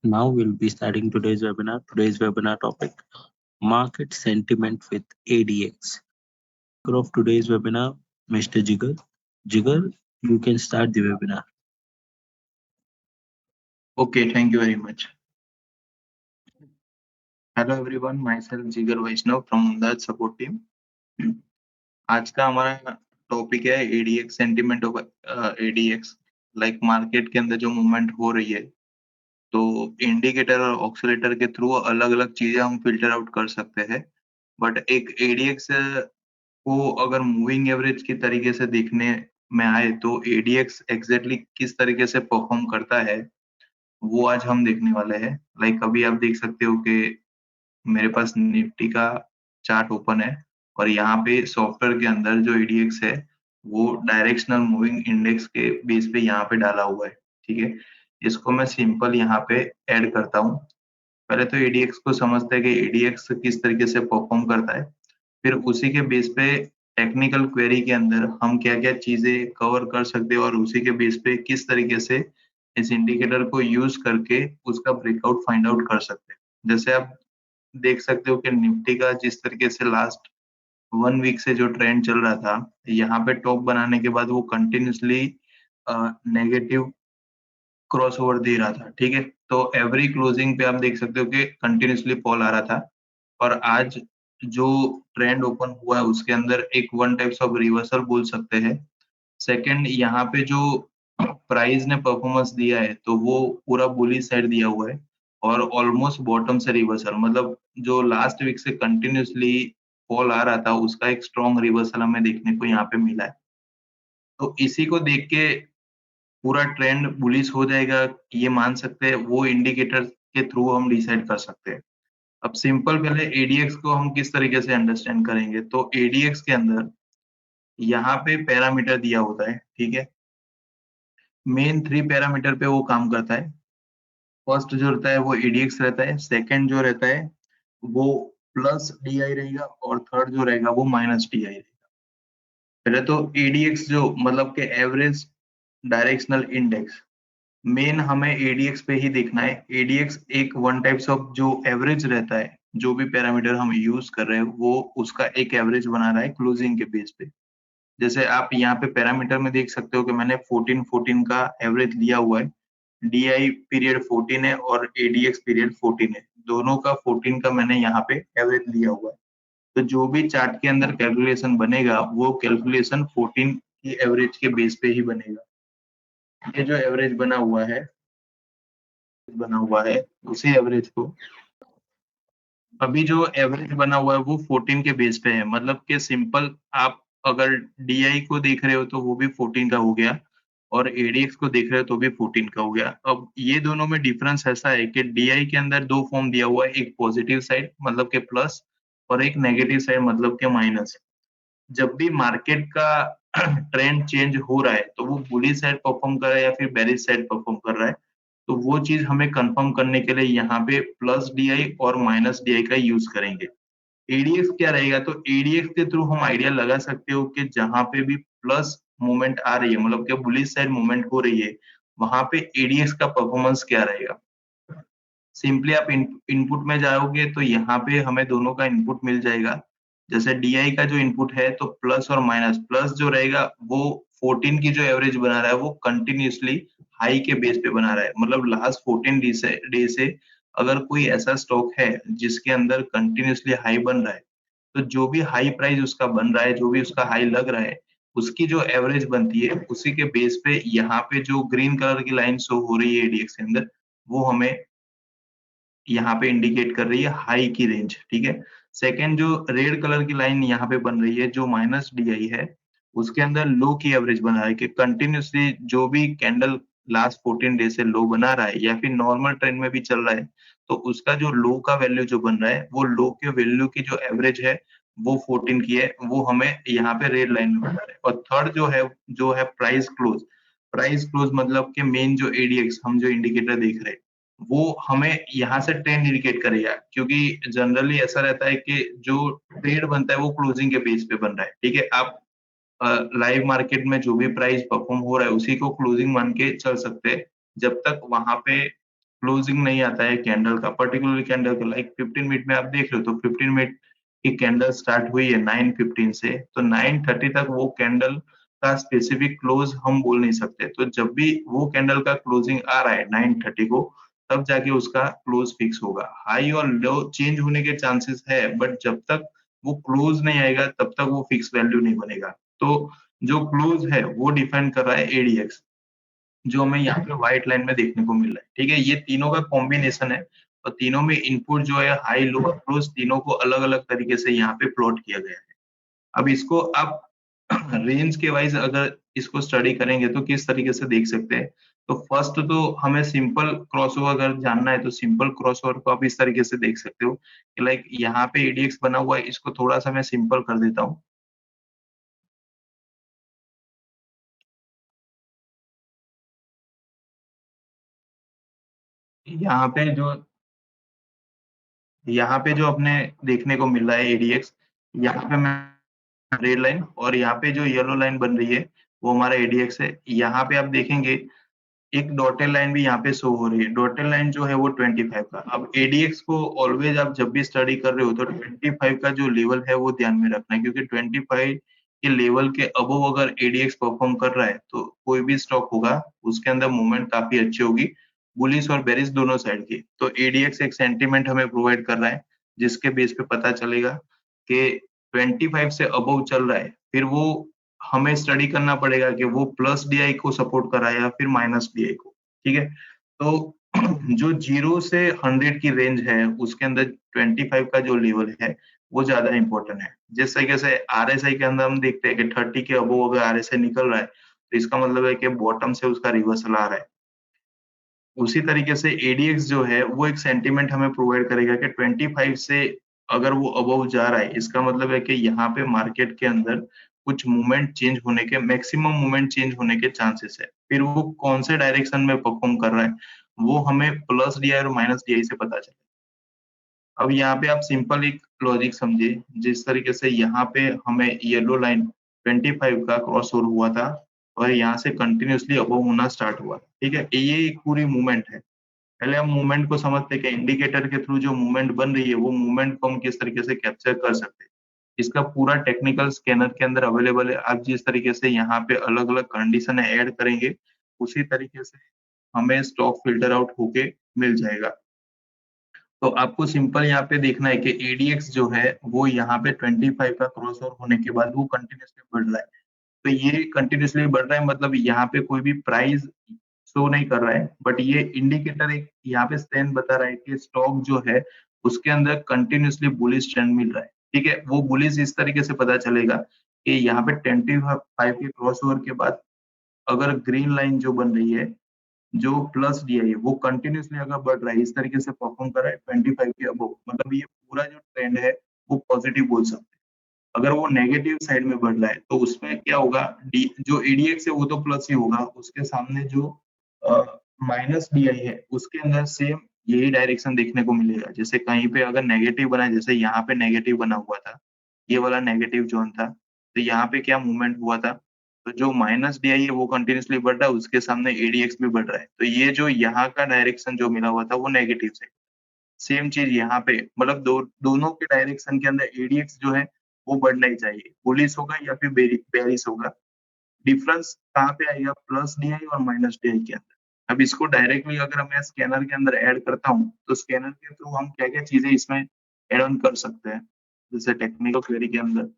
Now we'll be starting today's webinar. Today's webinar topic, market sentiment with ADX. Of today's webinar, Mr. Jigar. Jigar, you can start the webinar. Okay, thank you very much. Hello everyone, myself Jigar Vaishnav from Mundad support team. आज का हमारा topic है ADX sentiment of ADX like market के अंदर जो movement हो रही है तो इंडिकेटर और ऑक्सीलेटर के थ्रू अलग अलग चीजें हम फिल्टर आउट कर सकते हैं बट एक ADX को अगर मूविंग एवरेज की तरीके से देखने में आए तो ADX एग्जैक्टली किस तरीके से परफॉर्म करता है वो आज हम देखने वाले हैं। लाइक अभी आप देख सकते हो कि मेरे पास निफ्टी का चार्ट ओपन है और यहाँ पे सॉफ्टवेयर के अंदर जो ADX है वो डायरेक्शनल मूविंग इंडेक्स के बेस पे यहाँ पे डाला हुआ है। ठीक है, इसको मैं सिंपल यहाँ पे ऐड करता हूँ। पहले तो ADX को समझते हैं कि ADX किस तरीके से परफॉर्म करता है, फिर उसी के बेस पे टेक्निकल क्वेरी के अंदर हम क्या-क्या चीजें कवर कर सकते हैं और उसी के बेस पे किस तरीके से इस इंडिकेटर को यूज करके उसका ब्रेकआउट फाइंड आउट कर सकते हैं। जैसे आप देख सकते हो कि निफ्टी का जिस तरीके से लास्ट 1 वीक से जो ट्रेंड चल रहा था, यहाँ पे टॉप बनाने के बाद वो कंटिन्यूअसली नेगेटिव क्रॉसओवर दे रहा था। ठीक है, तो एवरी क्लोजिंग पे आप देख सकते हो कि कंटिन्यूअसली फॉल आ रहा था और आज जो ट्रेंड ओपन हुआ है उसके अंदर एक वन टाइप्स ऑफ रिवर्सल बोल सकते हैं। सेकंड, यहाँ पे जो प्राइस ने परफॉर्मेंस दिया है तो वो पूरा बुलिश साइड दिया हुआ है और ऑलमोस्ट बॉटम से रिवर्सल, मतलब जो लास्ट वीक से कंटिन्यूअसली फॉल आ रहा था उसका एक स्ट्रॉन्ग रिवर्सल हमें देखने को यहाँ पे मिला है। तो इसी को देख के पूरा ट्रेंड बुलिश हो जाएगा ये मान सकते हैं, वो इंडिकेटर के थ्रू हम डिसाइड कर सकते हैं। अब सिंपल पहले ADX को हम किस तरीके से अंडरस्टैंड करेंगे, तो ADX के अंदर यहाँ पे पैरामीटर दिया होता है। ठीक है, मेन 3 पैरामीटर पे वो काम करता है। फर्स्ट जो रहता है वो ADX रहता है, सेकंड जो रहता है वो प्लस DI रहेगा और थर्ड जो रहेगा वो माइनस DI रहेगा। पहले तो ADX जो मतलब के एवरेज डायरेक्शनल इंडेक्स, मेन हमें ADX पे ही देखना है। ADX एक वन टाइप्स ऑफ जो एवरेज रहता है, जो भी पैरामीटर हम यूज कर रहे हैं वो उसका एक एवरेज बना रहा है क्लोजिंग के बेस पे। जैसे आप यहाँ पे पैरामीटर में देख सकते हो कि मैंने 14 का एवरेज लिया हुआ है, DI पीरियड 14 है और ADX पीरियड 14 है, दोनों का 14 का मैंने यहाँ पे एवरेज लिया हुआ है। तो जो भी चार्ट के अंदर कैलकुलेशन बनेगा वो कैलकुलेशन 14 की एवरेज के बेस पे ही बनेगा। ये जो एवरेज बना हुआ है उसी एवरेज को, अभी जो एवरेज बना हुआ है वो 14 के बेस पे है, मतलब कि सिंपल आप अगर DI को देख रहे हो तो वो भी 14 का हो गया और ADX को देख रहे हो तो भी 14 का हो गया। अब ये दोनों में डिफरेंस ऐसा है कि DI के अंदर 2 फॉर्म दिया हुआ है, एक पॉजिटिव साइड मतलब के प्लस और एक नेगेटिव साइड मतलब के माइनस। जब भी मार्केट का ट्रेंड चेंज हो रहा है तो वो बुलिश साइड परफॉर्म कर रहा है या फिर बेरिश साइड परफॉर्म कर रहा है, तो वो चीज हमें कंफर्म करने के लिए यहाँ पे प्लस DI और माइनस DI का यूज करेंगे। ADX क्या रहेगा, तो ADX के थ्रू हम आइडिया लगा सकते हो कि जहां पे भी प्लस मूवमेंट आ रही है मतलब कि बुलिश साइड मूवमेंट हो रही है वहां पे ADX का परफॉर्मेंस क्या रहेगा। सिंपली आप इनपुट में जाओगे तो यहाँ पे हमें दोनों का इनपुट मिल जाएगा। जैसे DI का जो इनपुट है तो प्लस और माइनस, प्लस जो रहेगा वो 14 की जो एवरेज बना रहा है वो कंटिन्यूअसली हाई के बेस पे बना रहा है, मतलब लास्ट 14 डे से अगर कोई ऐसा स्टॉक है जिसके अंदर कंटिन्यूअसली हाई बन रहा है तो जो भी हाई प्राइस उसका बन रहा है, जो भी उसका हाई लग रहा है, उसकी जो एवरेज बनती है उसी के बेस पे यहाँ पे जो ग्रीन कलर की लाइन शो हो रही है ADX के अंदर वो हमें यहाँ पे इंडिकेट कर रही है हाई की रेंज। ठीक है, सेकंड जो रेड कलर की लाइन यहाँ पे बन रही है जो माइनस DI है उसके अंदर लो की एवरेज बना है कि कंटिन्यूअसली जो भी कैंडल लास्ट 14 डे से लो बना रहा है या फिर नॉर्मल ट्रेंड में भी चल रहा है तो उसका जो लो का वैल्यू जो बन रहा है वो लो के वैल्यू की जो एवरेज है वो 14 की है, वो हमें यहाँ पे रेड लाइन में बना रहा है। और थर्ड जो है प्राइस क्लोज मतलब के मेन जो ADX हम जो इंडिकेटर देख रहे हैं वो हमें यहाँ से ट्रेंड इंडिकेट करेगा, क्योंकि जनरली ऐसा रहता है कि जो ट्रेड बनता है वो क्लोजिंग के बेस पे बन रहा है। ठीक है, आप लाइव मार्केट में जो भी प्राइस परफॉर्म हो रहा है उसी को क्लोजिंग मान के चल सकते हैं जब तक वहां पे क्लोजिंग नहीं आता है कैंडल का, पर्टिकुलर कैंडल का, लाइक 15 मिनट में आप देख रहे हो तो 15 मिनट की कैंडल स्टार्ट हुई है 9:15 से, तो 9:30 तक वो कैंडल का स्पेसिफिक क्लोज हम बोल नहीं सकते। तो जब भी वो कैंडल का क्लोजिंग आ रहा है 9:30 को, तब जाके उसका क्लोज फिक्स होगा। हाई और लो चेंज होने के चांसेस है, बट जब तक वो क्लोज नहीं आएगा तब तक वो फिक्स वैल्यू नहीं बनेगा। तो जो क्लोज है वो डिफाइन कर रहा है एडीएक्स, जो हमें यहाँ पे व्हाइट लाइन में देखने को मिल रहा है। ठीक है, ये तीनों का कॉम्बिनेशन है और तीनों में इनपुट जो है हाई लो क्लोज तीनों को अलग अलग तरीके से यहाँ पे प्लॉट किया गया है। अब इसको आप रेंज के वाइज अगर इसको स्टडी करेंगे तो किस तरीके से देख सकते हैं। तो फर्स्ट तो हमें सिंपल क्रॉसओवर अगर जानना है तो सिंपल क्रॉसओवर को आप इस तरीके से देख सकते हो कि लाइक यहाँ पे एडीएक्स बना हुआ है, इसको थोड़ा सा मैं सिंपल कर देता हूँ। यहाँ पे जो यहाँ पे जो अपने देखने को मिल रहा है एडीएक्स, यहाँ पे मैं रेड लाइन और यहाँ पे जो येलो लाइन बन रही है वो हमारा एडीएक्स है। यहाँ पे आप देखेंगे एक डॉटेड लाइन भी यहाँ पे शो हो रही है। डॉटेड लाइन जो है वो 25 का। अब एडीएक्स को ऑलवेज आप जब भी स्टडी कर रहे हो तो 25 का जो लेवल है वो ध्यान में रखना है, क्योंकि 25 के लेवल के अबव अगर एडीएक्स परफॉर्म कर रहा है तो कोई भी स्टॉक होगा उसके अंदर मूवमेंट काफी अच्छी होगी, बुलिश और बेरिश दोनों साइड की। तो एडीएक्स एक सेंटीमेंट हमें प्रोवाइड कर रहा है जिसके बेस पे पता चलेगा कि 25 से अबव चल रहा है, फिर वो हमें स्टडी करना पड़ेगा कि वो प्लस डीआई को सपोर्ट कर रहा है या फिर माइनस डीआई को। ठीक है, तो जो 0 से 100 की रेंज है उसके अंदर 25 का जो लेवल है वो ज्यादा इंपॉर्टेंट है। जिस तरीके से आरएसआई के अंदर हम देखते हैं कि 30 के अबव अगर आरएसआई निकल रहा है तो इसका मतलब है कि बॉटम से उसका रिवर्सल आ रहा है। उसी तरीके से एडीएक्स जो है वो एक सेंटीमेंट हमें प्रोवाइड करेगा कि 25 से अगर वो अबव जा रहा है इसका मतलब है कि यहाँ पे मार्केट के अंदर कुछ मूवमेंट चेंज होने के, मैक्सिमम मूवमेंट चेंज होने के चांसेस है। फिर वो कौन से डायरेक्शन में परफॉर्म कर रहा है वो हमें प्लस डीआई और माइनस डीआई से पता चले। अब यहाँ पे आप सिंपल एक लॉजिक समझिए, जिस तरीके से यहाँ पे हमें येलो लाइन 25 का क्रॉस ओवर हुआ था और यहाँ से कंटिन्यूअसली अबव होना स्टार्ट हुआ। ठीक है, ये एक पूरी मूवमेंट है। पहले हम मूवमेंट को समझते हैं कि इंडिकेटर के थ्रू जो मूवमेंट बन रही है वो मूवमेंट को हम किस तरीके से कैप्चर कर सकते हैं। इसका पूरा टेक्निकल स्कैनर के अंदर अवेलेबल है। आप जिस तरीके से यहाँ पे अलग अलग कंडीशन ऐड करेंगे उसी तरीके से हमें स्टॉक फिल्टर आउट होके मिल जाएगा। तो आपको सिंपल यहाँ पे देखना है कि एडीएक्स जो है वो यहाँ पे 25 का क्रॉस ओवर होने के बाद वो कंटिन्यूअसली बढ़ रहा है। तो ये कंटिन्यूअसली बढ़ रहा है मतलब यहाँ पे कोई भी प्राइस शो नहीं कर रहा है, बट ये इंडिकेटर एक यहाँ पे स्टैंड बता रहा है कि स्टॉक जो है उसके अंदर कंटिन्यूअसली बुलिश ट्रेंड मिल रहा है। ठीक है, वो बुलिश इस तरीके से पता चलेगा कि यहाँ पे 25 के क्रॉस ओवर के बाद अगर ग्रीन लाइन जो बन रही है, जो प्लस डीआई है वो कंटिन्यूअसली अगर बढ़ रहा है, इस तरीके से परफॉर्म कर रहा है 25 के अबव, मतलब ये पूरा जो ट्रेंड है वो पॉजिटिव बोल सकते हैं। अगर वो नेगेटिव साइड में बढ़ रहा है तो उसमें क्या होगा, डी जो एडीएक्स है वो तो प्लस ही होगा, उसके सामने जो माइनस डीआई है उसके अंदर सेम यही डायरेक्शन देखने को मिलेगा। जैसे कहीं पे अगर नेगेटिव बना है, जैसे यहाँ पे नेगेटिव बना हुआ था, ये वाला नेगेटिव जोन था, तो यहाँ पे क्या मूवमेंट हुआ था, तो जो माइनस डीआई है वो कंटिन्यूअसली बढ़ रहा है, उसके सामने एडीएक्स भी बढ़ रहा है। तो ये जो यहाँ का डायरेक्शन जो मिला हुआ था वो नेगेटिव साइड, सेम चीज यहाँ पे, मतलब दोनों के डायरेक्शन के अंदर एडीएक्स जो है वो बढ़ना ही चाहिए, बुलिश होगा या फिर बेरिश होगा। डिफरेंस कहाँ पे आएगा, प्लस डीआई और माइनस डीआई के अंदर। अब इसको डायरेक्टली अगर मैं स्कैनर के अंदर ऐड करता हूँ तो स्कैनर के थ्रू हम क्या क्या चीजें इसमें ऐड ऑन कर सकते हैं, जैसे टेक्निकल क्वेरी के अंदर।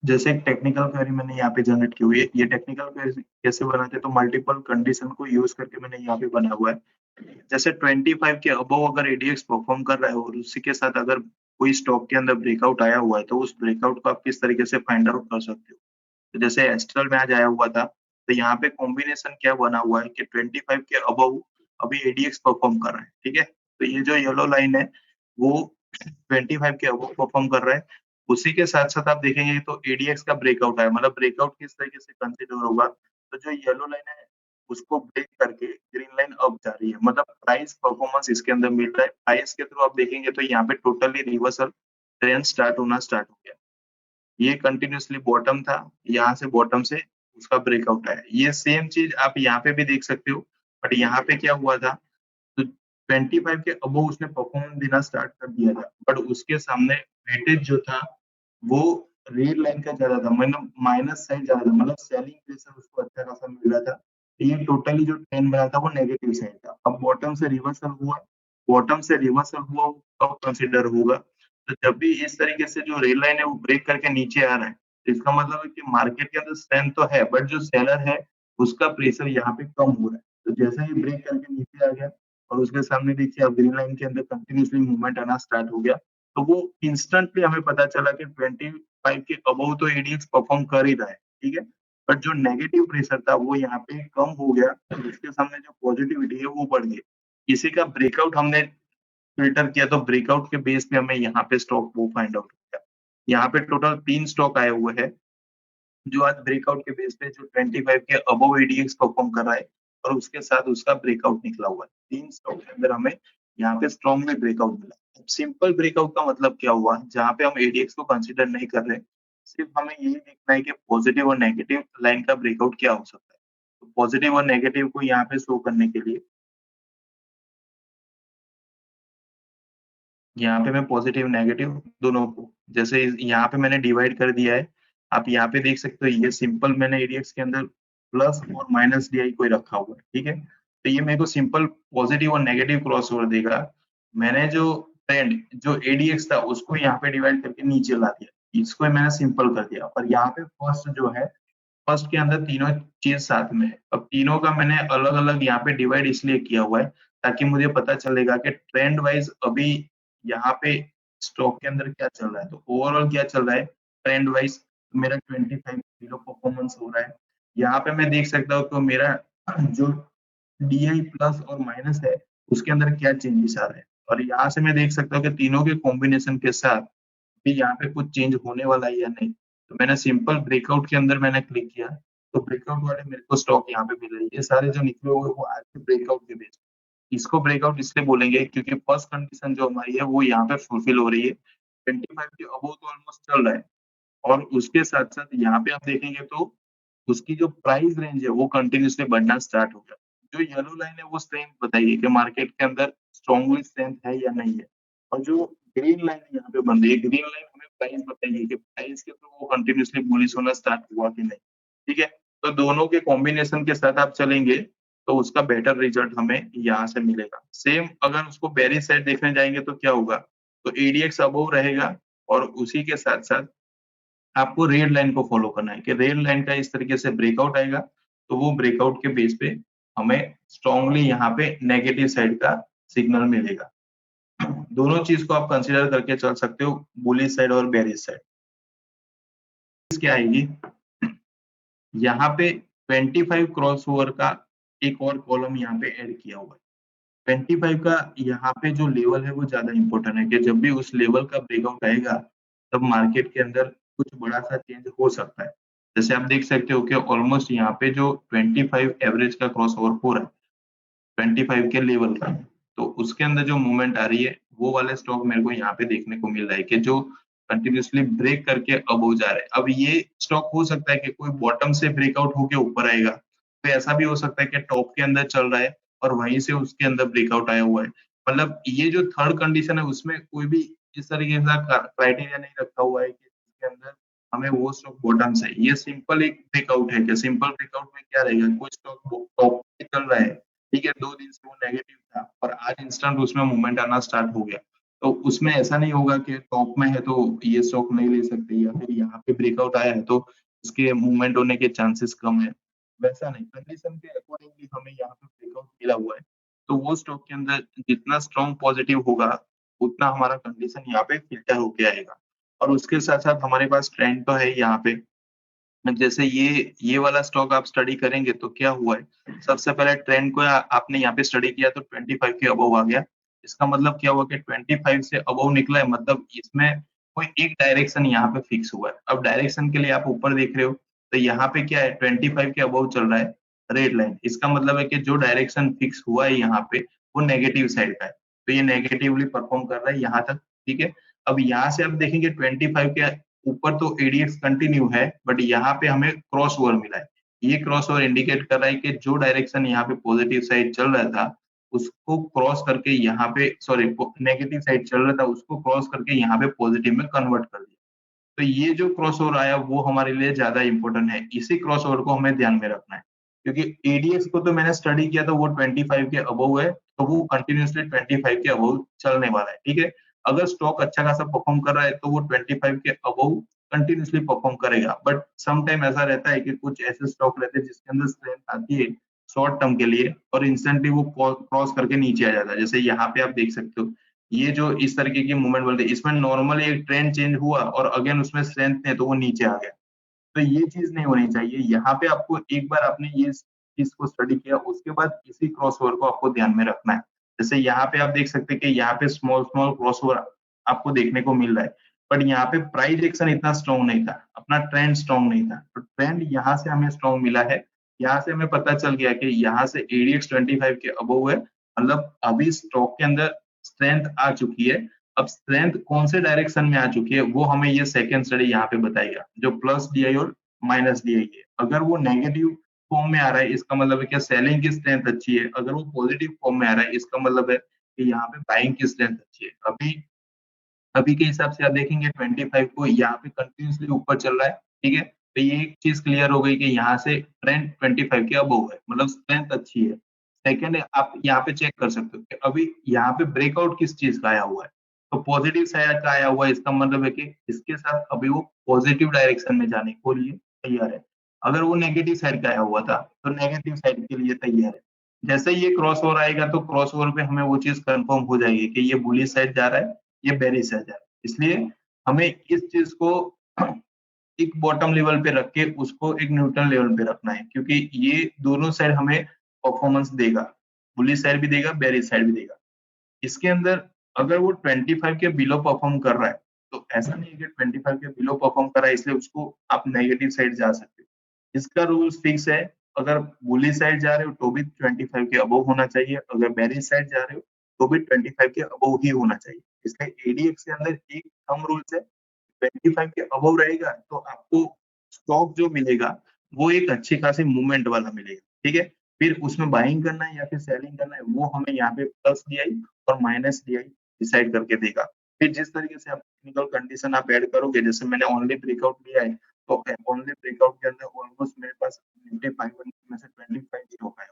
जैसे एक टेक्निकल क्वेरी मैंने यहाँ पे जनरेट की हुई है, ये टेक्निकल क्वेरी कैसे बनाते हैं, तो मल्टीपल कंडीशन को यूज करके मैंने यहाँ पे बना हुआ है। जैसे 25 के अबव अगर एडीएक्स परफॉर्म कर रहा है और उसी के साथ अगर कोई स्टॉक के अंदर ब्रेकआउट आया हुआ है, तो उस ब्रेकआउट को आप किस तरीके से फाइंड आउट कर सकते हो। तो जैसे एस्ट्रल में आज आया हुआ था, तो यहाँ पे कॉम्बिनेशन क्या बना हुआ है कि 25 के अबव अभी एडीएक्स परफॉर्म कर रहा है, ठीक है। तो ये जो येलो लाइन है वो 25 के अबव परफॉर्म कर रहा है। उसी के साथ-साथ आप देखेंगे तो एडीएक्स का ब्रेकआउट आया, मतलब ब्रेकआउट किस तरीके से कंसीडर होगा, तो जो येलो लाइन है उसको ब्रेक करके ग्रीन लाइन अप जा रही है, मतलब प्राइस परफॉर्मेंस इसके अंदर मिल रहा है। प्राइस के थ्रू आप देखेंगे तो यहाँ पे टोटली रिवर्सल ट्रेंड स्टार्ट हो गया। ये कंटिन्यूअसली बॉटम था, यहाँ से बॉटम से उसका ब्रेकआउट आया। ये सेम चीज़ आप यहाँ पे भी देख सकते हो, बट यहाँ पे क्या हुआ था, तो 25 के अबव उसने परफॉर्मेंस देना स्टार्ट कर दिया था, बट उसके सामने वेटेज जो था वो रेड लाइन का ज़्यादा था, मतलब माइनस साइड ज़्यादा था, मतलब सेलिंग प्रेशर उसको अच्छा खासा मिल रहा था। तो ये टोटली जो ट्रेंड बना था वो नेगेटिव साइड था। अब बॉटम से रिवर्सल हुआ वो कब कंसीडर होगा? तो जब भी इस तरीके से जो रेल लाइन है वो ब्रेक करके नीचे आ रहा है, तो इसका मतलब है कि मार्केट के अंदर स्ट्रेंथ तो है, बट जो सेलर है उसका प्रेशर यहाँ पे कम हो रहा है। तो जैसे ही ब्रेक करके नीचे आ गया और उसके सामने देखिए अब ग्रीन लाइन के अंदर कंटिन्यूअसली मूवमेंट आना स्टार्ट हो गया, तो वो इंस्टेंटली हमें पता चला कि 25 के अबव तो एडीएक्स परफॉर्म कर ही रहा है, ठीक है? बट जो नेगेटिव प्रेशर था वो यहाँ पे कम हो गया, तो उसके सामने जो पॉजिटिविटी है वो बढ़ गई। इसी का ब्रेकआउट हमने फ़िल्टर किया, तो ब्रेकआउट के बेस पे हमें यहाँ पे स्टॉक वो फाइंड आउट किया। यहाँ पे टोटल 3 स्टॉक आए हुए हैं, जो आज ब्रेकआउट के बेस पे जो 25 के अबव एडीएक्स परफॉर्म कर रहा है और उसके साथ उसका ब्रेकआउट निकला हुआ है। 3 स्टॉक के अंदर हमें यहाँ पे स्ट्रॉन्गली ब्रेकआउट मिला। अब सिंपल ब्रेकआउट का मतलब क्या हुआ? जहाँ पे हम एडीएक्स को कंसीडर नहीं कर रहे, सिर्फ हमें यही देखना है कि पॉजिटिव और नेगेटिव लाइन का ब्रेकआउट क्या हो सकता है। तो पॉजिटिव और नेगेटिव को यहाँ पे शो करने के लिए यहाँ पे मैं पॉजिटिव नेगेटिव दोनों को जैसे यहाँ पे मैंने डिवाइड कर दिया है। आप यहाँ पे देख सकते हो, ये सिंपल मैंने एडीएक्स के अंदर प्लस और माइनस डीआई कोई रखा हुआ है, ठीक है? तो ये मेरे को सिंपल पॉजिटिव और नेगेटिव क्रॉसओवर देगा। मैंने जो ट्रेंड जो एडीएक्स था उसको यहाँ पे डिवाइड करके नीचे ला दिया, इसको मैंने सिंपल कर दिया। और यहाँ पे फर्स्ट जो है, फर्स्ट के अंदर तीनों चीज़ साथ में है। अब तीनों का मैंने अलग-अलग यहाँ पे डिवाइड इसलिए किया हुआ है, ताकि मुझे पता चलेगा कि ट्रेंड वाइज़ अभी यहाँ पे स्टॉक के अंदर क्या चल रहा है। तो ओवरऑल क्या चल रहा है, ट्रेंड वाइज़ मेरा 25 किलो परफॉर्मेंस हो रहा है। यहाँ पे मैं देख सकता हूँ तो मेरा जो डीआई प्लस और माइनस है, उसके अंदर क्या चेंजेस आ रहे हैं। और यहाँ से मैं देख सकता हूँ कि तीनों के कॉम्बिनेशन के साथ कि यहाँ पे कुछ चेंज होने वाला है या नहीं। तो मैंने सिंपल ब्रेकआउट के अंदर मैंने क्लिक किया, तो ब्रेकआउट वाले मेरे को स्टॉक यहाँ पे मिल रही है। ये सारे जो निकले हुए वो आज के ब्रेकआउट के बेस पे। इसको ब्रेकआउट इसलिए बोलेंगे क्योंकि फर्स्ट कंडीशन जो हमारी है वो यहाँ पे फुलफिल हो रही है। 25 के अबव तो ऑलमोस्ट चल रहा है और उसके साथ-साथ यहाँ पे आप देखेंगे तो उसकी जो प्राइस रेंज है वो कंटिन्यूअसली बढ़ना स्टार्ट हो गया। जो येलो लाइन है वो स्ट्रेंथ बताइए कि मार्केट के अंदर स्ट्रांगली स्ट्रेंथ है या नहीं है। और जो ग्रीन लाइन यहाँ पे बन रही है, ग्रीन लाइन हमें प्राइस बताइए कि प्राइस के थ्रू वो कंटिन्यूअसली बुलिश होना स्टार्ट हुआ कि नहीं, ठीक है? तो दोनों के कॉम्बिनेशन के साथ आप चलेंगे तो उसका बेटर रिजल्ट हमें यहाँ से मिलेगा। सेम अगर उसको बेयरिश साइड देखने जाएँगे तो क्या होगा? तो एडीएक्स अबोव रहेगा और उसी के साथ-साथ आपको रेड लाइन को फॉलो करना है कि रेड लाइन का इस तरीके से ब्रेकआउट आएगा, तो वो ब्रेकआउट के बेस पे हमें स्ट्रांगली यहाँ पे नेगेटिव साइड का सिग्नल मिलेगा। दोनों चीज़ को आप कंसीडर करके चल सकते हो, बुलिश साइड और बेयरिश साइड। क्या आएगी? यहाँ पे 25 क्रॉसओवर का एक और कॉलम यहाँ पे ऐड किया हुआ है। 25 का यहाँ पे जो लेवल है वो ज़्यादा इम्पोर्टेंट है कि जब भी उस लेवल का ब्रेकआउट आएगा, तब मार्केट के अंदर कुछ बड़ा-सा चेंज हो सकता है। जैसे आप देख सकते हो कि ऑलमोस्ट यहाँ पे जो 25 एवरेज का क्रॉसओवर हो रहा है, 25 के लेवल का, तो उसके अंदर जो मूवमेंट आ रही है, वो वाले स्टॉक मेरे को यहाँ पे देखने को मिल रहा है कि जो कंटिन्यूअसली ब्रेक करके अबोव जा रहे हैं। अब ये स्टॉक हो सकता है कि कोई बॉटम से ब्रेकआउट होके ऊपर आएगा, तो ऐसा भी हो सकता है कि टॉप के अंदर चल रहा है और वहीं से उसके अंदर ब्रेकआउट आया हुआ है। मतलब ये जो थर्ड कंडीशन है उसमें कोई भी इस तरीके का क्राइटेरिया नहीं रखा हुआ है कि इसके अंदर हमें वो स्टॉक बॉटम से ये सिंपल एक ब्रेकआउट है कि सिंपल ब्रेकआउट में क्या रहेगा, कोई स्टॉक टॉप पे चल रहा है, ठीक है, 2 दिन से वो नेगेटिव था और आज इंस्टेंट उसमें मूवमेंट आना स्टार्ट हो गया। तो उसमें ऐसा नहीं होगा कि टॉप में है तो ये स्टॉक नहीं ले सकते या फिर यहाँ पे ब्रेकआउट आया है तो इसके मूवमेंट होने के चांसेस कम है। वैसा नहीं, कंडीशन के अकॉर्डिंगली हमें यहाँ पे ब्रेकआउट मिला हुआ है। तो वो स्टॉक के अंदर जितना स्ट्रॉन्ग पॉजिटिव होगा उतना हमारा कंडीशन यहाँ पे फिल्टर होके आएगा। और उसके साथ साथ हमारे पास ट्रेंड तो है ही यहाँ पे। जैसे ये वाला स्टॉक आप स्टडी करेंगे तो क्या हुआ है, सबसे पहले ट्रेंड को आपने यहाँ पे स्टडी किया तो 25 के अबव आ गया। इसका मतलब क्या हुआ कि 25 से अबव निकला है, मतलब इसमें कोई एक डायरेक्शन यहाँ पे फिक्स हुआ है। अब डायरेक्शन के लिए आप ऊपर देख रहे हो तो यहाँ पे क्या है, 25 के अबव चल रहा है रेड लाइन। इसका मतलब है कि जो डायरेक्शन फिक्स हुआ है यहाँ पे वो नेगेटिव साइड का है, तो ये नेगेटिवली परफॉर्म कर रहा है यहाँ तक। ठीक है, अब यहाँ से आप देखेंगे 25 के ऊपर तो एडीएक्स कंटिन्यू है, बट यहाँ पे हमें क्रॉस ओवर मिला है। ये क्रॉस ओवर इंडिकेट कर रहा है कि जो डायरेक्शन यहाँ पे पॉजिटिव साइड चल रहा था उसको क्रॉस करके यहाँ पे, सॉरी, नेगेटिव साइड चल रहा था उसको क्रॉस करके यहाँ पे पॉजिटिव में कन्वर्ट कर दिया। तो ये जो क्रॉस ओवर आया वो हमारे लिए ज्यादा इंपॉर्टेंट है, इसी क्रॉस ओवर को हमें ध्यान में रखना है। क्योंकि एडीएक्स को तो मैंने स्टडी किया था वो 25 के अबव है, तो वो कंटिन्यूअसली 25 के अबव चलने वाला है। ठीक है, अगर स्टॉक अच्छा खासा परफॉर्म कर रहा है तो वो 25 के अबव कंटिन्यूअसली परफॉर्म करेगा। बट सम टाइम ऐसा रहता है कि कुछ ऐसे स्टॉक रहते हैं जिसके अंदर स्ट्रेंथ आती है शॉर्ट टर्म के लिए और इंस्टेंटली वो क्रॉस करके नीचे आ जाता है। जैसे यहाँ पे आप देख सकते हो ये जो इस तरीके की मूवमेंट बोलते हैं, इसमें नॉर्मली एक ट्रेंड चेंज हुआ और अगेन उसमें स्ट्रेंथ नहीं तो वो नीचे आ गया। तो ये चीज नहीं होनी चाहिए। यहाँ पे आपको एक बार आपने ये चीज को स्टडी किया उसके बाद इसी क्रॉस ओवर को आपको ध्यान में रखना है। जैसे यहाँ पे आप देख सकते हैं कि यहाँ पे स्मॉल स्मॉल क्रॉस ओवर आपको देखने को मिल रहा है, बट यहाँ पे प्राइस एक्शन इतना स्ट्रॉन्ग नहीं था, अपना ट्रेंड स्ट्रॉन्ग नहीं था। तो ट्रेंड यहाँ से हमें स्ट्रॉन्ग मिला है, यहाँ से हमें पता चल गया कि यहाँ से एडीएक्स 25 के अबव है, मतलब अभी स्टॉक के अंदर स्ट्रेंथ आ चुकी है। अब स्ट्रेंथ कौन से डायरेक्शन में आ चुकी है वो हमें ये सेकंड स्टडी यहाँ पे बताएगा, जो प्लस डीआई और माइनस डीआई है। अगर वो नेगेटिव फॉर्म में आ रहा है इसका मतलब है कि सेलिंग की स्ट्रेंथ अच्छी है, अगर वो पॉजिटिव फॉर्म में आ रहा है इसका मतलब है कि यहाँ पे बाइंग की स्ट्रेंथ अच्छी है। अभी अभी के हिसाब से आप देखेंगे 25 को यहाँ पे कंटिन्यूअसली ऊपर चल रहा है। ठीक है, तो ये एक चीज क्लियर हो गई कि यहाँ से ट्रेंड 25 के अबव है, मतलब स्ट्रेंथ अच्छी है। सेकंड है, आप यहाँ पे चेक कर सकते हो कि अभी यहाँ पे ब्रेकआउट किस चीज का आया हुआ है, तो पॉजिटिव साइड का आया हुआ है। इसका मतलब है कि इसके साथ अभी वो पॉजिटिव डायरेक्शन में जाने के लिए तैयार है। अगर वो नेगेटिव साइड का आया हुआ था तो नेगेटिव साइड के लिए तैयार है। जैसे ही ये क्रॉस ओवर आएगा तो क्रॉस ओवर पे हमें वो चीज कंफर्म हो जाएगी कि ये बुलिश साइड जा रहा है, ये बेरिश साइड जा रहा है। इसलिए हमें इस चीज को एक बॉटम लेवल पे रख के उसको एक न्यूट्रल लेवल पे रखना है, क्योंकि ये दोनों साइड हमें परफॉर्मेंस देगा, बुलिश साइड भी देगा, बेरिश साइड भी देगा। इसके अंदर अगर वो 25 के बिलो परफॉर्म कर रहा है तो ऐसा नहीं है कि 25 के बिलो परफॉर्म कर रहा है इसलिए उसको आप नेगेटिव साइड जा सकते हो। इसका रूल्स फिक्स है, अगर बुलिश साइड जा रहे हो तो भी 25 के अबव होना चाहिए, अगर बेरिश साइड जा रहे हो तो भी 25 के अबव ही होना चाहिए। इसलिए एडीएक्स के अंदर एक थंब रूल्स है, 25 के अबव रहेगा तो आपको स्टॉक जो मिलेगा वो एक अच्छी खासी मूवमेंट वाला मिलेगा। ठीक है, फिर उसमें बाइंग करना है या फिर सेलिंग करना है वो हमें यहाँ पे प्लस डीआई और माइनस डीआई डिसाइड करके देगा। फिर जिस तरीके से आप टेक्निकल कंडीशन आप ऐड करोगे, जैसे मैंने ओनली ब्रेकआउट लिया है तो ओनली ब्रेकआउट के अंदर ऑलमोस्ट मेरे पास निफ्टी 500 में से 25 जीरो का है।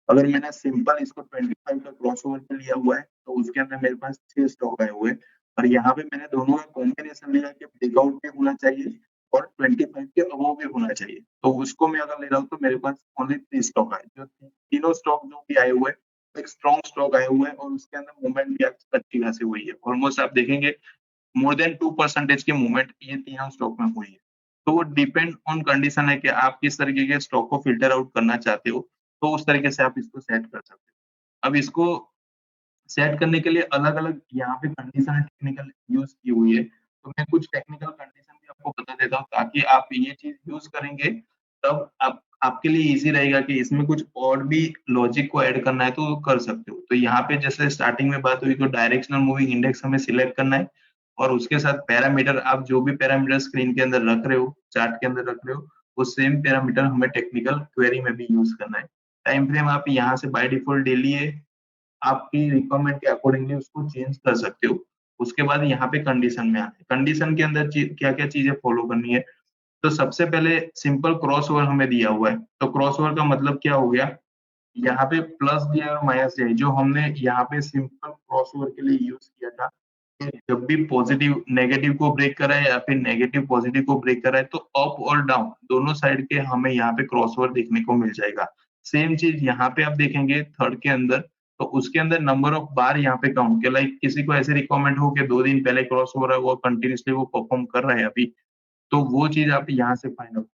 अगर मैंने सिंपल इसको 25 का क्रॉस ओवर पे लिया हुआ है तो उसके अंदर मेरे पास 6 स्टॉक आए हुए हैं, और यहाँ पे मैंने दोनों का कॉम्बिनेशन लिया कि ब्रेकआउट भी होना चाहिए और 25 के अबव भी होना चाहिए। तो उसको मैं अगर ले रहा हूँ तो मेरे पास ओनली 3 स्टॉक आए, जो तीनों स्टॉक जो भी आए हुए हैं एक स्ट्रॉन्ग स्टॉक आए हुए हैं और उसके अंदर मूवमेंट भी अच्छी खासी हुई है। ऑलमोस्ट आप देखेंगे मोर देन 2% की मूवमेंट ये तीनों स्टॉक में हुई है। तो वो डिपेंड ऑन कंडीशन है कि आप किस तरीके के स्टॉक को फिल्टर आउट करना चाहते हो, तो उस तरीके से आप इसको सेट कर सकते हो। अब इसको सेट करने के लिए अलग-अलग यहाँ पे कंडीशन टेक्निकल यूज़ की हुई है। तो मैं कुछ टेक्निकल कंडीशन भी आपको बता देता हूँ ताकि आप ये चीज़ यूज़ करेंगे तब आप आपके लिए ईज़ी रहेगा कि इसमें कुछ और भी लॉजिक को ऐड करना है तो वो कर सकते हो। तो यहाँ पे जैसे स्टार्टिंग में बात हुई तो डायरेक्शनल मूविंग इंडेक्स हमें सिलेक्ट करना है और उसके साथ पैरामीटर, आप जो भी पैरामीटर स्क्रीन के अंदर रख रहे हो, चार्ट के अंदर रख रहे हो, वो सेम पैरामीटर हमें टेक्निकल क्वेरी में भी यूज़ करना है। टाइम फ्रेम आप यहाँ से बाय डिफ़ॉल्ट डेली है, आपकी रिक्वायरमेंट के अकॉर्डिंगली उसको चेंज कर सकते हो। उसके बाद यहाँ पे कंडीशन में आते हैं। कंडीशन के अंदर क्या-क्या चीज़ें फॉलो करनी है। तो सबसे पहले सिंपल क्रॉसओवर हमें दिया हुआ है। तो क्रॉसओवर का मतलब क्या हो गया? यहाँ पे प्लस दिया है और माइनस दिया है, जो हमने यहाँ पे सिंपल क्रॉसओवर के लिए यूज़ किया था कि जब भी पॉजिटिव नेगेटिव को ब्रेक करा है या फिर नेगेटिव पॉजिटिव को ब्रेक करा है तो अप और डाउन दोनों साइड के हमें यहाँ पे क्रॉसओवर देखने को मिल जाएगा। सेम चीज़ यहाँ पे आप देखेंगे थर्ड के अंदर तो उसके अंदर नंबर ऑफ बार यहाँ पे काउंट किया, लाइक किसी को ऐसे रिक्वायरमेंट हो कि 2 दिन पहले क्रॉस हो रहा है, वो कंटिन्यूअसली वो परफॉर्म कर रहा है अभी, तो वो चीज आप यहाँ से फाइंड आउट।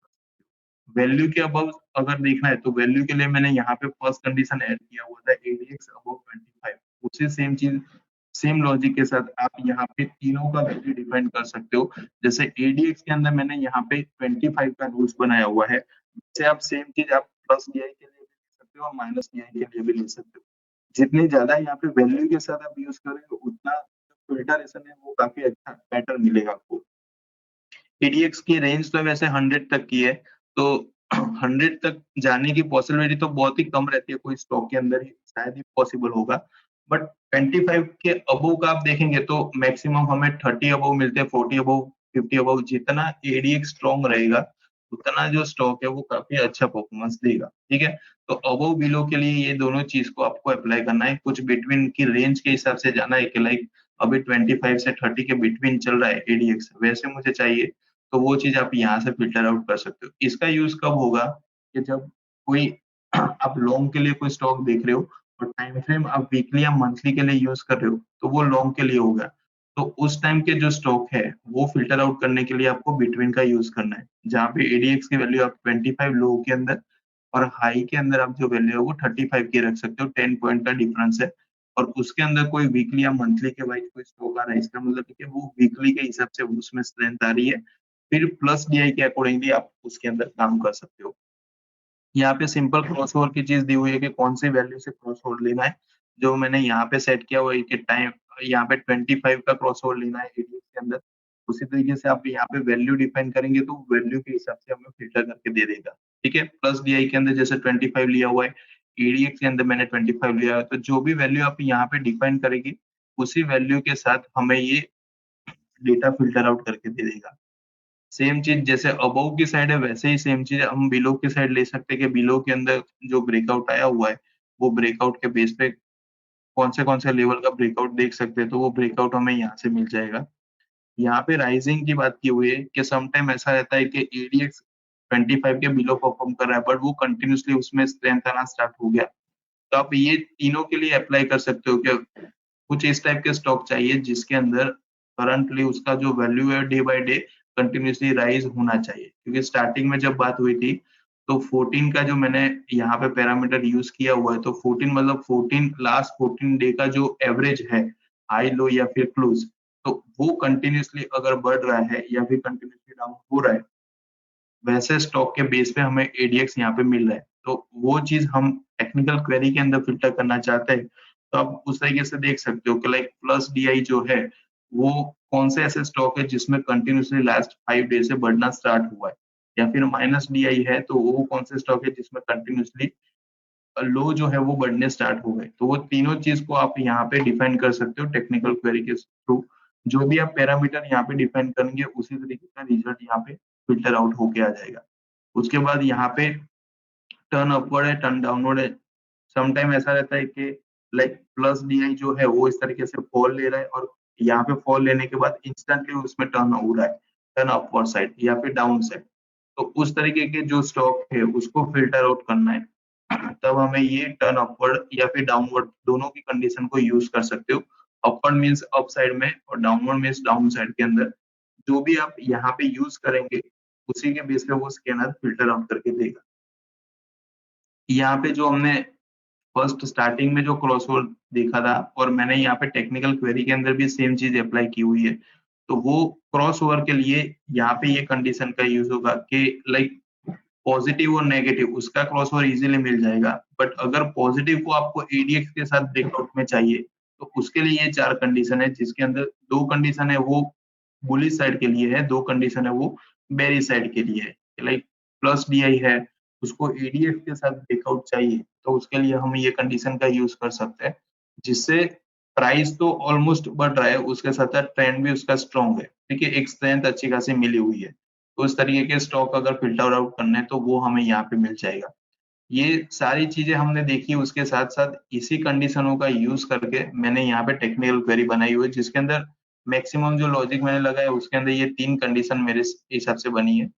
वैल्यू के अबव अगर देखना है तो वैल्यू के लिए मैंने यहाँ पे फर्स्ट कंडीशन ऐड किया हुआ था ADX अबव 25। उसी सेम चीज सेम लॉजिक के साथ आप यहाँ पे तीनों का वैल्यू डिफाइन कर सकते हो। जैसे ADX के अंदर मैंने यहाँ पे 25 का रूल्स बनाया हुआ है, जैसे आप सेम चीज आप प्लस DI के लिए भी ले सकते हो और माइनस DI के लिए भी ले सकते हो। जितनी ज्यादा यहाँ पे वैल्यू के साथ आप यूज करेंगे उतना फिल्टरेशन है वो काफी अच्छा बेटर मिलेगा आपको। ADX की रेंज तो वैसे 100 तक की है, तो 100 तक जाने की पॉसिबिलिटी तो बहुत ही कम रहती है, कोई स्टॉक के अंदर ही शायद ही पॉसिबल होगा। बट 25 के अबव का आप देखेंगे तो मैक्सिमम हमें 30 अबव मिलते हैं, 40 अबव, 50 अबव। जितना ADX स्ट्रॉन्ग रहेगा उतना जो स्टॉक है वो काफी अच्छा परफॉर्मेंस देगा, ठीक है। तो अबव बिलो के लिए ये दोनों चीज को आपको अप्लाई करना है, कुछ बिटवीन की रेंज के हिसाब से जाना है कि लाइक अभी 25 से 30 के बिटवीन चल रहा है ADX, वैसे मुझे चाहिए, तो वो चीज आप यहाँ से फिल्टर आउट कर सकते हो। इसका यूज कब होगा कि जब कोई आप लॉन्ग के लिए कोई स्टॉक देख रहे हो और टाइम फ्रेम आप वीकली या मंथली के लिए यूज कर रहे हो, तो वो लॉन्ग के लिए होगा। तो उस टाइम के जो स्टॉक है वो फिल्टर आउट करने के लिए आपको बिटवीन का यूज करना है, जहाँ पे ADX की वैल्यू आप 25 लो के अंदर और हाई के अंदर आप जो वैल्यू है वो 35 की रख सकते हो, 10 पॉइंट का डिफरेंस है। और उसके अंदर कोई वीकली या मंथली के वाइज कोई स्टॉक आ रहा है, इसका मतलब है कि वो वीकली के हिसाब से उसमें स्ट्रेंथ आ रही है, फिर प्लस DI के अकॉर्डिंगली आप उसके अंदर काम कर सकते हो। यहाँ पे सिंपल क्रॉसओवर की चीज दी हुई है कि कौन सी वैल्यू से क्रॉसओवर लेना है, जो मैंने यहाँ पे सेट किया हुआ है कि टाइम यहाँ पे 25 का क्रॉसओवर लेना है ADX के अंदर। उसी तरीके से आप यहाँ पे वैल्यू डिफाइन करेंगे तो वैल्यू के हिसाब से हमें फिल्टर करके दे देगा, ठीक है। प्लस DI के अंदर जैसे 25 लिया हुआ है, ADX के अंदर मैंने 25 लिया है, तो जो भी वैल्यू आप यहाँ पे डिफाइन करेगी उसी वैल्यू के साथ हमें ये डेटा फिल्टर आउट करके दे देगा। सेम चीज जैसे अबव की साइड है वैसे ही सेम चीज हम बिलो की साइड ले सकते हैं कि बिलो के अंदर जो ब्रेकआउट आया हुआ है वो ब्रेकआउट के बेस पे कौन से लेवल का ब्रेकआउट देख सकते हैं, तो वो ब्रेकआउट हमें यहाँ से मिल जाएगा। यहाँ पे राइजिंग की बात की हुई है कि समटाइम ऐसा रहता है कि ADX 25 के बिलो परफॉर्म कर रहा है बट वो कंटिन्यूअसली उसमें स्ट्रेंथ आना स्टार्ट हो गया, तो आप ये तीनों के लिए अप्लाई कर सकते हो कि कुछ इस टाइप के स्टॉक चाहिए जिसके अंदर करंटली उसका जो वैल्यू है day by day continuously rise होना चाहिए, क्योंकि स्टार्टिंग में जब बात हुई थी तो 14 का जो मैंने यहाँ पे पैरामीटर यूज किया हुआ है, तो 14 मतलब 14 लास्ट 14 डे का जो एवरेज है हाई लो या फिर क्लोज, तो वो कंटिन्यूअसली अगर बढ़ रहा है या फिर कंटिन्यूअसली डाउन हो रहा है, वैसे स्टॉक के बेस पे हमें ADX यहाँ पे मिल रहा है। तो वो चीज हम टेक्निकल क्वेरी के अंदर फिल्टर करना चाहते हैं, तो आप उस तरीके से देख सकते हो कि लाइक प्लस DI जो है वो कौन से ऐसे स्टॉक है जिसमें कंटिन्यूअसली लास्ट 5 डे से बढ़ना स्टार्ट हुआ है, या फिर माइनस DI है तो वो कौन से स्टॉक है जिसमें कंटिन्यूअसली लो जो है वो बढ़ने स्टार्ट हो गए। तो वो तीनों चीज को आप यहाँ पे डिफाइन कर सकते हो टेक्निकल क्वेरी के थ्रू। जो भी आप पैरामीटर यहाँ पे डिफाइन करेंगे उसी तरीके का रिजल्ट यहाँ पे फिल्टर आउट होके आ जाएगा। उसके बाद यहाँ पे टर्न अपवर्ड है, टर्न डाउनवर्ड है। समटाइम ऐसा रहता है कि लाइक प्लस DI जो है वो इस तरीके से फॉल ले रहा है और यहाँ पे फॉल लेने के बाद इंस्टेंटली उसमें टर्न हो रहा है, टर्न अपवर्ड साइड या फिर डाउन साइड। तो उस तरीके के जो स्टॉक है उसको फिल्टर आउट करना है, तब हमें ये टर्न अपवर्ड या फिर डाउनवर्ड दोनों की कंडीशन को यूज कर सकते हो। अपवर्ड मीन्स अप साइड में और डाउनवर्ड मीन्स डाउन साइड के अंदर। जो भी आप यहाँ पे यूज करेंगे उसी के बेस पे वो स्कैनर फिल्टर आउट करके देगा। यहाँ पे जो हमने फर्स्ट स्टार्टिंग में जो क्रॉसओवर देखा था और मैंने यहाँ पे टेक्निकल क्वेरी के अंदर भी सेम चीज अप्लाई की हुई है, तो वो क्रॉसओवर के लिए यहाँ पे ये कंडीशन का यूज होगा कि लाइक पॉजिटिव और नेगेटिव उसका क्रॉसओवर इजीली मिल जाएगा, बट अगर पॉजिटिव को आपको ADX के साथ ब्रेकआउट में चाहिए तो उसके लिए ये 4 कंडीशन है, जिसके अंदर 2 कंडीशन है वो बुलिश साइड के लिए है, 2 कंडीशन है वो बेरिश साइड के लिए है। लाइक प्लस DI है उसको ADX के साथ ब्रेकआउट चाहिए तो उसके लिए हम ये कंडीशन का यूज कर सकते हैं, जिससे प्राइस तो ऑलमोस्ट बढ़ रहा है उसके साथ साथ ट्रेंड भी उसका स्ट्रॉन्ग है, ठीक है, एक स्ट्रेंथ अच्छी खासी मिली हुई है। तो इस तरीके के स्टॉक अगर फिल्टर आउट करना है तो वो हमें यहाँ पे मिल जाएगा। ये सारी चीजें हमने देखी, उसके साथ साथ इसी कंडीशनों का यूज करके मैंने यहाँ पे टेक्निकल क्वेरी बनाई हुई है, जिसके अंदर मैक्सिमम जो लॉजिक मैंने लगाया उसके अंदर ये 3 कंडीशन मेरे हिसाब से बनी है।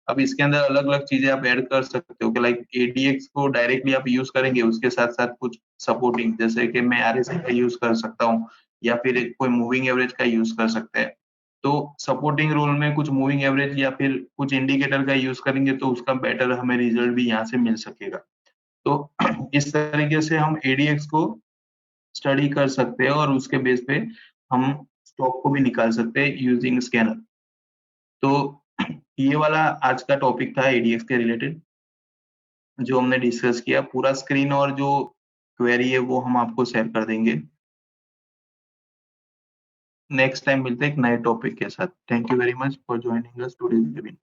अब इसके अंदर अलग अलग चीजें आप ऐड कर सकते हो कि लाइक एडीएक्स को डायरेक्टली आप यूज करेंगे, उसके साथ साथ कुछ सपोर्टिंग, जैसे कि मैं आरएसआई का यूज कर सकता हूँ या फिर कोई मूविंग एवरेज का यूज कर सकते हैं। तो सपोर्टिंग रोल में कुछ मूविंग एवरेज या फिर कुछ इंडिकेटर का यूज करेंगे तो उसका बेटर हमें रिजल्ट भी यहाँ से मिल सकेगा। तो इस तरीके से हम एडीएक्स को स्टडी कर सकते हैं और उसके बेस पे हम स्टॉक को भी निकाल सकते हैं यूजिंग स्कैनर। तो ये वाला आज का टॉपिक था एडीएक्स के रिलेटेड जो हमने डिस्कस किया। पूरा स्क्रीन और जो क्वेरी है वो हम आपको शेयर कर देंगे। नेक्स्ट टाइम मिलते हैं एक नए टॉपिक के साथ। Thank you very much for joining us today's webinar.